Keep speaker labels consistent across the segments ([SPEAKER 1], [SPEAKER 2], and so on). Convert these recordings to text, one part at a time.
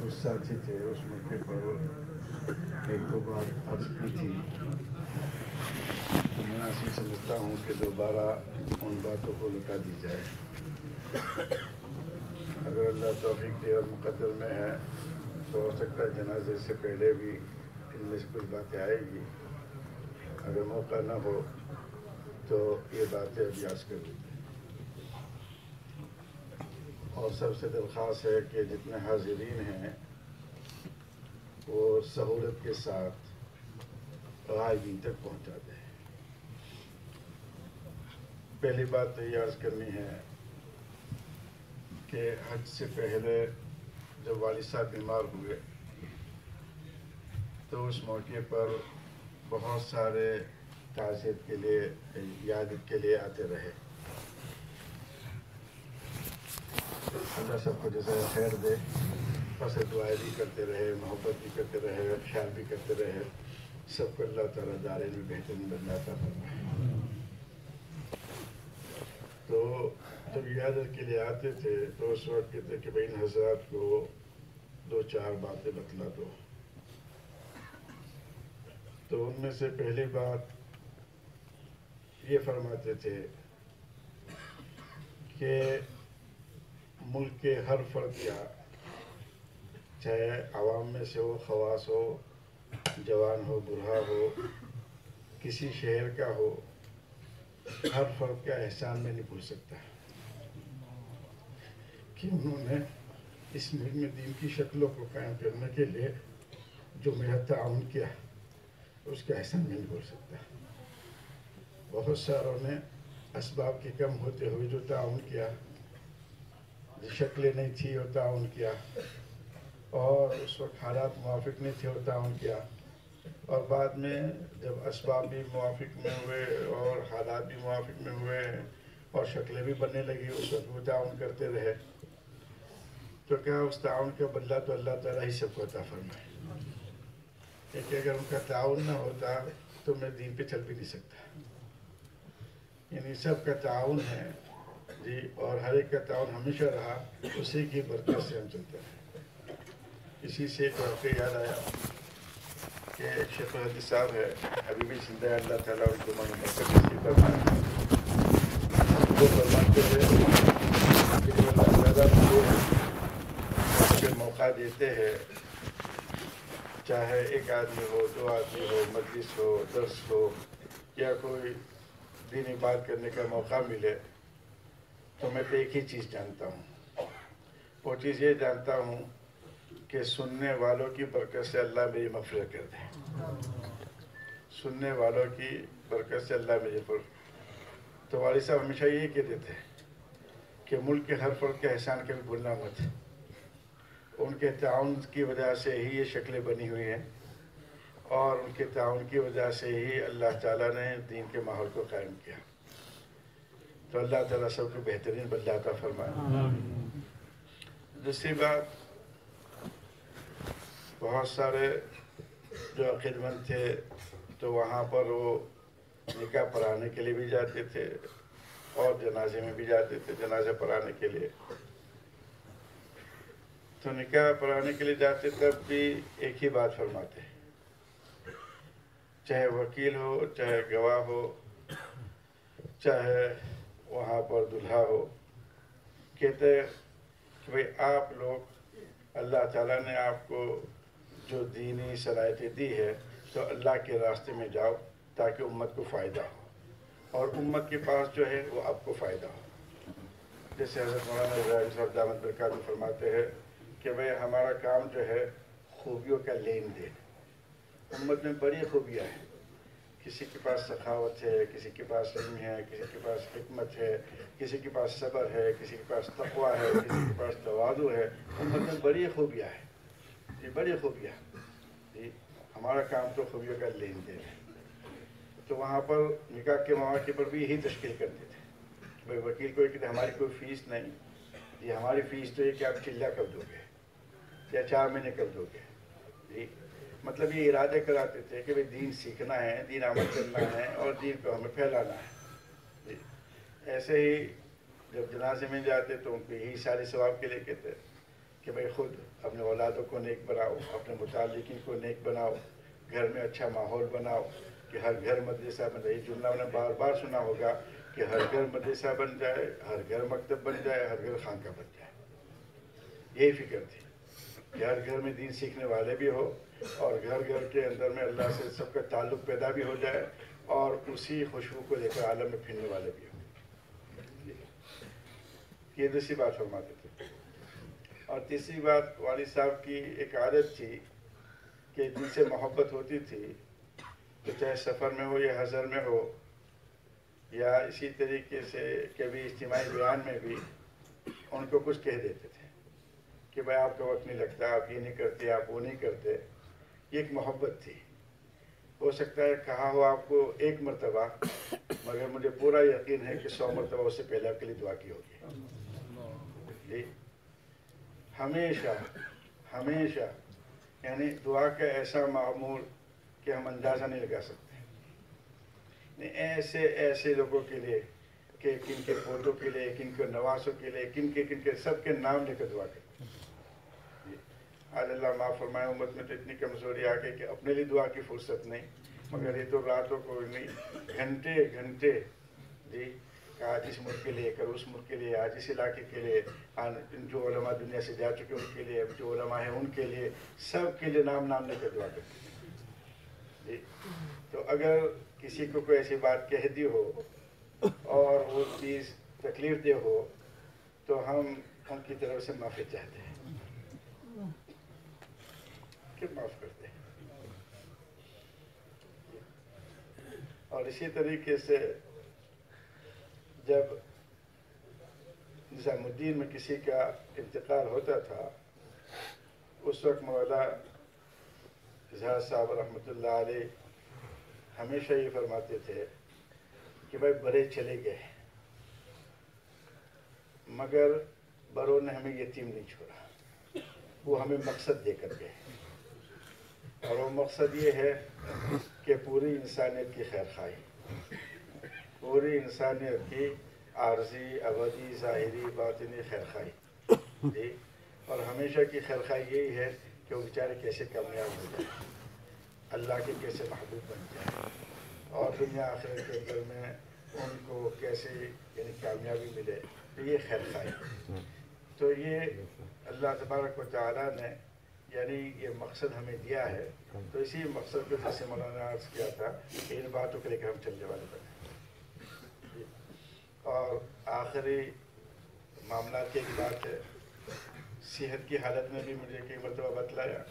[SPEAKER 1] کچھ ساتھی تھے اس موقع پر ایک دو بار عرض کی تھی، تو مناسب سمجھتا ہوں کہ دوبارہ ان باتوں کو لوٹا دی جائے۔ اگر اللہ توفیق دے اور مقدر میں ہے تو ہو سکتا ہے جنازے سے پہلے بھی ان میں سے کچھ باتیں آئے گی، اگر موقع نہ ہو تو یہ باتیں ابھی عرض کر دیں۔ اور سب سے درخواست ہے کہ جتنے حاضرین ہیں وہ سہولت کے ساتھ غائبین تک پہنچا دیں۔ پہلی بات تو یہ عرض کرنی ہے کہ حج سے پہلے جب والد صاحب بیمار ہوئے تو اس موقع پر بہت سارے تعزیت کے لیے، عیادت کے لیے آتے رہے۔ اللہ سب کو جزائے خیر دے، بس دعائیں بھی کرتے رہے، محبت بھی کرتے رہے، خیال بھی کرتے رہے، سب کو اللہ تعالیٰ دارین میں بہترین بناتا فرمائے۔ تو جب عیادت کے لیے آتے تھے تو اس وقت کہتے کہ بھائی ان حضرات کو دو چار باتیں بتلا دو۔ تو ان میں سے پہلی بات یہ فرماتے تھے کہ ملک کے ہر فرد کا، چاہے عوام میں سے ہو، خواص ہو، جوان ہو، بوڑھا ہو، کسی شہر کا ہو، ہر فرد کا احسان میں نہیں بھول سکتا کہ انہوں نے اس ملک میں دین کی شکلوں کو قائم کرنے کے لیے جو میرا تعاون کیا اس کا احسان میں نہیں بھول سکتا۔ بہت ساروں نے اسباب کے کم ہوتے ہوئے جو تعاون کیا، شکلیں نہیں تھی وہ تعاون کیا، اور اس وقت حالات موافق نہیں تھے وہ تعاون کیا، اور بعد میں جب اسباب بھی موافق میں ہوئے اور حالات بھی موافق میں ہوئے اور شکلیں بھی بننے لگی، اس وقت وہ تعاون کرتے رہے۔ تو کیا اس تعاون کا بدلہ تو اللہ تعالیٰ ہی سب کو عطا فرمائے، کیونکہ اگر ان کا تعاون نہ ہوتا تو میں دین پہ چل بھی نہیں سکتا۔ یعنی سب کا تعاون ہے جی، اور ہر ایک کا تعاون ہمیشہ رہا، اسی کی برکت سے ہم چلتے ہیں۔ اسی سے ایک واقعہ یاد آیا کہ ایک شیخ الحدیث صاحب ہے، ابھی بھی زندہ ہے، اللہ تعالیٰ ان کو برکت نصیب فرمائے۔ وہ فرماتے ہیں کہ جو اللہ تعالیٰ مجھے موقع دیتے ہیں، چاہے ایک آدمی ہو، دو آدمی ہو، مجلس ہو، درس ہو، یا کوئی دینی بات کرنے کا موقع ملے، تو میں تو ایک ہی چیز جانتا ہوں، وہ چیز یہ جانتا ہوں کہ سننے والوں کی برکت سے اللہ میری مغفرت کر دے۔ سننے والوں کی برکت سے اللہ میری مغفرت۔ تو والد صاحب ہمیشہ یہی کہتے تھے کہ ملک کے ہر فرد کا احسان کبھی بھولنا مت۔ ان کے تعاون کی وجہ سے ہی یہ شکلیں بنی ہوئی ہیں، اور ان کے تعاون کی وجہ سے ہی اللہ تعالیٰ نے دین کے ماحول کو قائم کیا۔ تو اللہ تعالیٰ سب کو بہترین بدلہ عطا فرمائے۔ دوسری بات، بہت سارے جو عقیدمند تھے تو وہاں پر وہ نکاح پڑھانے کے لیے بھی جاتے تھے اور جنازے میں بھی جاتے تھے، جنازہ پڑھانے کے لیے۔ تو نکاح پڑھانے کے لیے جاتے تب بھی ایک ہی بات فرماتے، چاہے وکیل ہو، چاہے گواہ ہو، چاہے وہاں پر دلہا ہو، کہتے کہ بھئی آپ لوگ، اللہ تعالیٰ نے آپ کو جو دینی صلاحیتیں دی ہے تو اللہ کے راستے میں جاؤ تاکہ امت کو فائدہ ہو، اور امت کے پاس جو ہے وہ آپ کو فائدہ ہو۔ جیسے حضرت مولانا ابراہیم صاحب دامت برکاتہ فرماتے ہیں کہ بھئی ہمارا کام جو ہے خوبیوں کا لین دین۔ امت میں بڑی خوبیاں ہیں، کسی کے پاس سخاوت ہے، کسی کے پاس علم ہے، کسی کے پاس حکمت ہے، کسی کے پاس صبر ہے، کسی کے پاس تقویٰ ہے، کسی کے پاس تواضع ہے۔ امت میں بڑی خوبیاں ہیں، یہ بڑی خوبیاں جی، ہمارا کام تو خوبیوں کا لین دین ہے۔ تو وہاں پر نکاح کے مواقع پر بھی یہی تشکیل کرتے تھے کہ بھائی وکیل کو کہتے ہماری کوئی فیس نہیں، یہ ہماری فیس تو یہ کہ آپ چلہ کب دو گے یا 4 مہینے کب دو گے جی۔ مطلب یہ ارادے کراتے تھے کہ بھئی دین سیکھنا ہے، دین عمل کرنا ہے، اور دین کو ہمیں پھیلانا ہے جی۔ ایسے ہی جب جنازے میں جاتے تو ان کو یہی سارے ثواب کے لیے کہتے، کہ بھائی خود اپنے اولادوں کو نیک بناؤ، اپنے متعلقین کو نیک بناؤ، گھر میں اچھا ماحول بناؤ کہ ہر گھر مدرسہ بن جائے. یہ جملہ میں نے بار بار سنا ہوگا کہ ہر گھر مدرسہ بن جائے، ہر گھر مکتب بن جائے، ہر گھر خانقاہ بن جائے. یہی فکر تھی کہ ہر گھر میں دین سیکھنے والے بھی ہو، اور گھر گھر کے اندر میں اللہ سے سب کا تعلق پیدا بھی ہو جائے، اور اسی خوشبو کو لے کر عالم میں پھرنے والے بھی ہوں. یہ دوسری بات فرماتے تھے. اور تیسری بات، والد صاحب کی ایک عادت تھی کہ جن سے محبت ہوتی تھی تو چاہے سفر میں ہو یا حضر میں ہو یا اسی طریقے سے کبھی اجتماعی بیان میں بھی ان کو کچھ کہہ دیتے تھے کہ بھائی آپ کا وقت نہیں لگتا، آپ یہ نہیں کرتے، آپ وہ نہیں کرتے. یہ ایک محبت تھی. ہو سکتا ہے کہا ہو آپ کو ایک مرتبہ، مگر مجھے پورا یقین ہے کہ 100 مرتبہ اس سے پہلے آپ کے لیے دعا کی ہوگی. جی ہمیشہ ہمیشہ، یعنی دعا کا ایسا معمول کہ ہم اندازہ نہیں لگا سکتے. ایسے ایسے لوگوں کے لیے کہ کن کے پوتوں کے لیے، کن کے نواسوں کے لیے، کن کے سب کے نام لے کر دعا کرتے. آج اللہ معاف فرمائے، امت میں تو اتنی کمزوری آ گئی کہ اپنے لیے دعا کی فرصت نہیں، مگر یہ تو راتوں کو نہیں، گھنٹے گھنٹے جی آج اس ملک کے لیے، کل اس ملک کے لیے، آج اس علاقے کے لیے، جو علماء دنیا سے جا چکے ان کے لیے، جو علماء ہیں ان کے لیے، سب کے لیے نام نام لے کر دعا کرتے ہیں. جی تو اگر کسی کو کوئی ایسی بات کہہ دی ہو اور وہ چیز تکلیف دہ ہو تو ہم ان کی طرف سے معافی چاہتے ہیں کہ معاف کرتے ہیں. اور اسی طریقے سے جب نظام الدین میں کسی کا انتقال ہوتا تھا، اس وقت مولانا اظہار صاحب رحمۃ اللہ علیہ ہمیشہ یہ فرماتے تھے کہ بھائی بڑے چلے گئے مگر بڑوں نے ہمیں یتیم نہیں چھوڑا، وہ ہمیں مقصد دے کر گئے، اور وہ مقصد یہ ہے کہ پوری انسانیت کی خیر خواہی، پوری انسانیت کی عارضی، ابدی، ظاہری، باطنی خیر خواہی. جی اور ہمیشہ کی خیر خواہی یہی ہے کہ وہ بیچارے کیسے کامیاب ہو جائیں، اللہ کے کیسے محبوب بن جائیں، اور دنیا آخرت کے اندر میں ان کو کیسے یعنی کامیابی ملے. تو یہ خیر خواہی. تو یہ اللہ تبارک و تعالیٰ نے یعنی یہ مقصد ہمیں دیا ہے. تو اسی مقصد کو جیسے مولانا نے عرض کیا تھا کہ ان باتوں کو لے کر ہم چلنے والے بنے. اور آخری معاملات کی ایک بات ہے، صحت کی حالت میں بھی مجھے کئی مرتبہ بتلایا،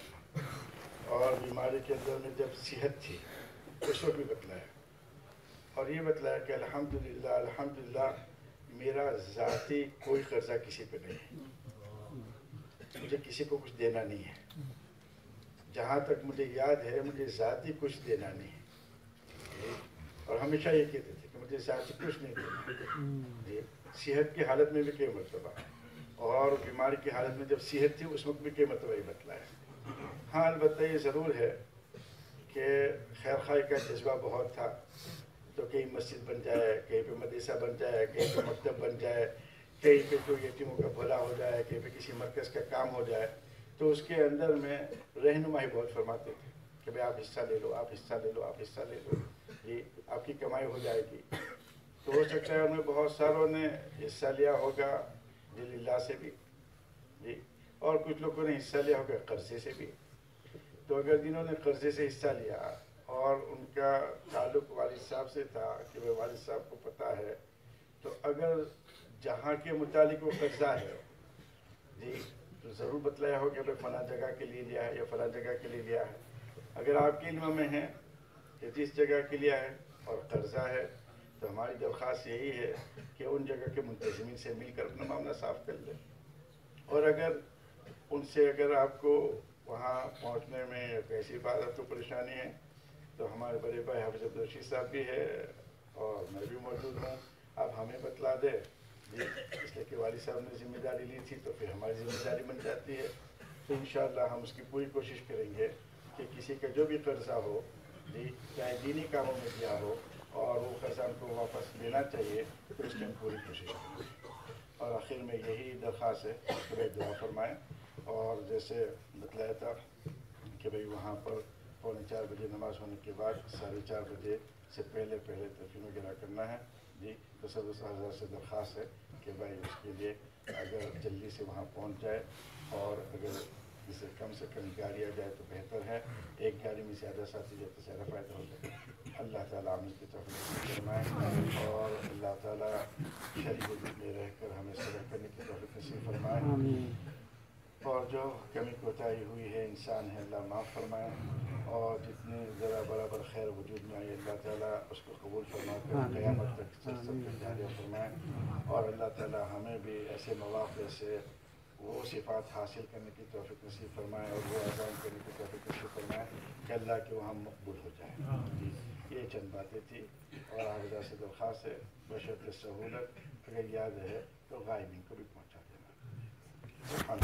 [SPEAKER 1] اور بیماری کے اندر میں جب صحت تھی اس وقت بھی بتلایا، اور یہ بتلایا کہ الحمدللہ الحمدللہ میرا ذاتی کوئی قرضہ کسی پہ نہیں ہے، مجھے کسی کو کچھ دینا نہیں ہے. جہاں تک مجھے یاد ہے مجھے ذاتی کچھ دینا نہیں ہے، اور ہمیشہ یہ کہتے تھے کہ مجھے ذاتی کچھ نہیں دینا. صحت کی حالت میں بھی کئی مرتبہ، اور بیماری کی حالت میں جب صحت تھی اس وقت بھی کئی مرتبہ یہ بتلایا. ہاں البتہ یہ ضرور ہے کہ خیر خواہی کا جذبہ بہت تھا، تو کہیں مسجد بن جائے، کہیں پہ مدرسہ بن جائے، کہیں پہ مکتب بن جائے، کہیں پہ کوئی یتیموں کا بھلا ہو جائے، کہیں پہ کسی مرکز کا کام ہو جائے، تو اس کے اندر میں رہنمائی بہت فرماتے تھے کہ بھائی آپ حصہ لے لو، آپ حصہ لے لو، آپ حصہ لے لو، جی آپ کی کمائی ہو جائے گی. تو ہو سکتا ہے ان میں بہت ساروں نے حصہ لیا ہوگا دل اللہ سے بھی، جی اور کچھ لوگوں نے حصہ لیا ہوگا قرضے سے بھی. تو اگر جنہوں نے قرضے سے حصہ لیا اور ان کا تعلق والد صاحب سے تھا کہ وہ والد صاحب کو پتہ ہے، تو اگر جہاں کے متعلق وہ قرضہ ہے جی تو ضرور بتلایا ہو کہ فلاں جگہ کے لیے لیا ہے یا فلاں جگہ کے لیے لیا ہے. اگر آپ کے علم میں ہے کہ جس جگہ کے لیا ہے اور قرضہ ہے تو ہماری درخواست یہی ہے کہ ان جگہ کے منتظمین سے مل کر اپنا معاملہ صاف کر لیں. اور اگر ان سے اگر آپ کو وہاں پہنچنے میں کیسی بات آپ کو پریشانی ہے تو ہمارے بڑے بھائی حافظ عبدالرشید صاحب بھی ہے اور میں بھی موجود ہوں، آپ ہمیں بتلا دیں جی، اس لیے کہ والد صاحب نے ذمہ داری لی تھی تو پھر ہماری ذمہ داری بن جاتی ہے. تو انشاءاللہ ہم اس کی پوری کوشش کریں گے کہ کسی کا جو بھی قرضہ ہو جی چاہے دینی کاموں میں دیا ہو اور وہ قرضہ ہم کو واپس لینا چاہیے تو اس کی ہم پوری کوشش کریں گے. اور آخر میں یہی درخواست ہے کہ بھائی دعا فرمائیں اور جیسے بتلایا تھا کہ بھئی وہاں پر 3:45 بجے نماز ہونے کے بعد 4:30 بجے سے پہلے ترفین وغیرہ کرنا ہے جی. تو صدر حضرات سے درخواست ہے کہ بھائی اس کے لیے اگر جلدی سے وہاں پہنچ جائے، اور اگر جسے کم سے کم گاڑی آ جائے تو بہتر ہے. ایک گاڑی میں زیادہ ساتھی جب تو زیادہ فائدہ ہو جائے. اللہ تعالیٰ عمل کی توفیق فرمائے، اور اللہ تعالیٰ شریع وجود میں رہ کر ہمیں صبر کرنے کی توفیق نصیب فرمائے، اور جو کمی کوتاہی ہوئی ہے انسان ہے اللہ معاف فرمائے، اور جتنی ذرا برابر خیر وجود میں آئی اللہ تعالیٰ اس کو قبول فرما کر قیامت تک سب کے جاریہ فرمائے، اور اللہ تعالیٰ ہمیں بھی ایسے مواقع سے وہ صفات حاصل کرنے کی توفیق نصیب فرمائے، اور وہ عزائم کرنے کی توفیق نصیب فرمائے کہ اللہ کے وہاں مقبول ہو جائے. یہ چند باتیں تھیں، اور حضرات سے درخواست ہے بشرط سہولت اگر یاد ہے تو غائبین کو بھی پہنچا دینا.